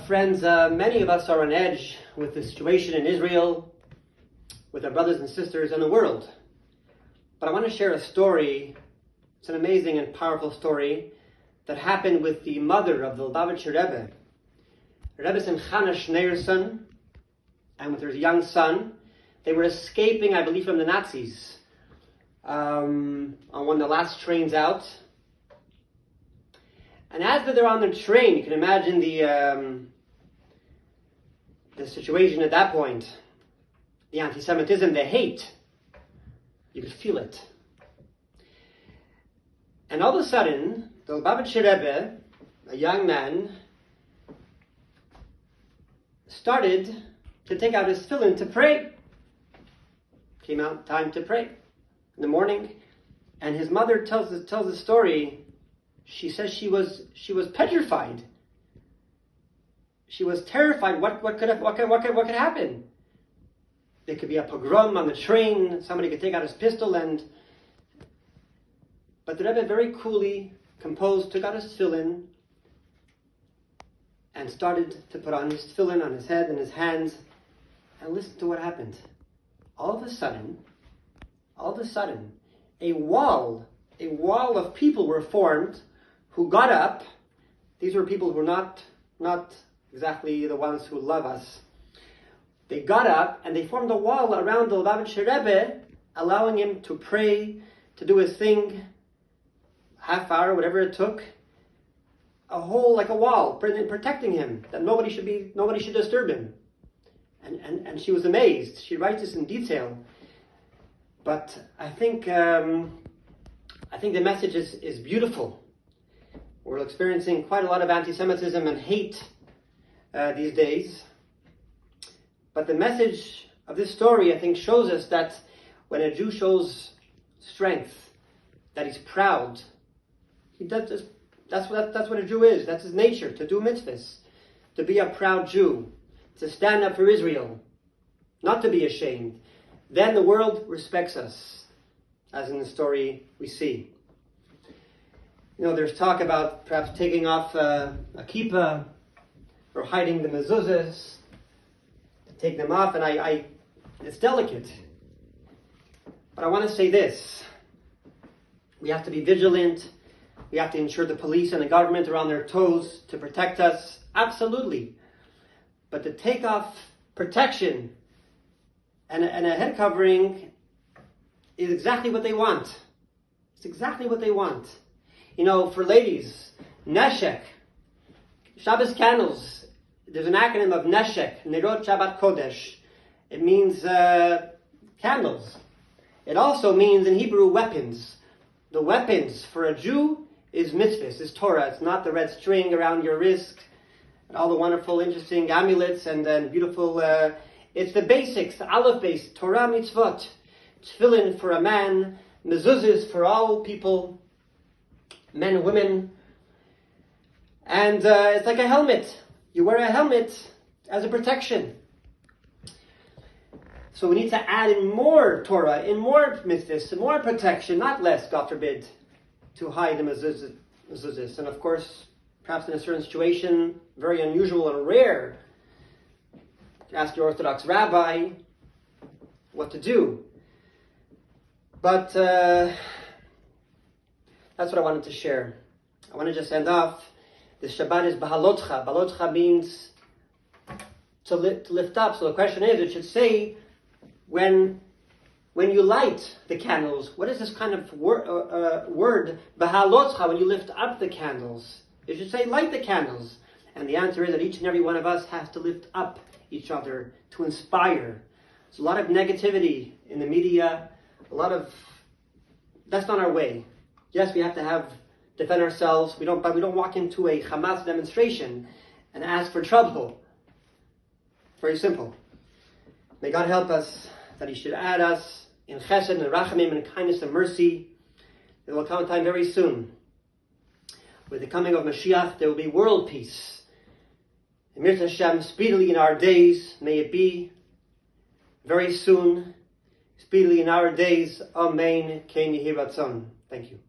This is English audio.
Friends, many of us are on edge with the situation in Israel, with our brothers and sisters in the world. But I want to share a story. It's an amazing and powerful story that happened with the mother of the Lubavitcher Rebbe, Rebbe Simchana Schneerson, and with her young son. They were escaping, I believe, from the Nazis on one of the last trains out. And as they're on the train, you can imagine the situation at that point. The anti-Semitism, the hate. You could feel it. And all of a sudden, the Lubavitcher Rebbe, a young man, started to take out his tefillin to pray. Came out time to pray in the morning, and his mother tells the story. She says she was petrified. She was terrified. What could happen? There could be a pogrom on the train. Somebody could take out his pistol, but the Rebbe very coolly, composed, took out his tefillin and started to put on his tefillin on his head and his hands, and listen to what happened. All of a sudden, a wall of people were formed who got up. These were people who were not exactly the ones who love us. They got up and they formed a wall around the Lubavitcher Rebbe, allowing him to pray, to do his thing, half hour, whatever it took. A whole, like a wall, protecting him, that nobody should disturb him. And she was amazed. She writes this in detail. But I think the message is beautiful. We're experiencing quite a lot of anti-Semitism and hate these days. But the message of this story, I think, shows us that when a Jew shows strength, that he's proud, that's what a Jew is. That's his nature, to do mitzvahs, to be a proud Jew, to stand up for Israel, not to be ashamed. Then the world respects us, as in the story we see. You know, there's talk about perhaps taking off a kippah or hiding the mezuzahs, to take them off, and it's delicate. But I want to say this. We have to be vigilant. We have to ensure the police and the government are on their toes to protect us. Absolutely. But to take off protection and a head covering is exactly what they want. It's exactly what they want. You know, for ladies, neshek, Shabbos candles, there's an acronym of neshek, Nerot Shabbat Kodesh. It means candles. It also means in Hebrew weapons. The weapons for a Jew is mitzvahs, is Torah. It's not the red string around your wrist and all the wonderful, interesting amulets and then beautiful. It's the basics, the aleph base, Torah mitzvot, tefillin for a man, mezuzahs for all people, men and women. And it's like a helmet. You wear a helmet as a protection. So we need to add in more Torah, in more mitzvahs, more protection, not less, God forbid, to hide the mezuzahs. And of course, perhaps in a certain situation, very unusual and rare, to ask your Orthodox rabbi what to do. But that's what I wanted to share. I want to just end off. The Shabbat is Bahalotcha. Bahalotcha means to lift up. So the question is, it should say, when you light the candles, what is this kind of word, Bahalotcha, when you lift up the candles? It should say, light the candles. And the answer is that each and every one of us has to lift up each other, to inspire. There's a lot of negativity in the media, that's not our way. Yes, we have to defend ourselves, but we don't walk into a Hamas demonstration and ask for trouble. Very simple. May God help us, that He should add us in chesed and rachamim and kindness and mercy. There will come a time very soon. With the coming of Mashiach, there will be world peace. Emir Hashem, speedily in our days, may it be very soon, speedily in our days. Amen. Ken Yehi Ratzon. Thank you.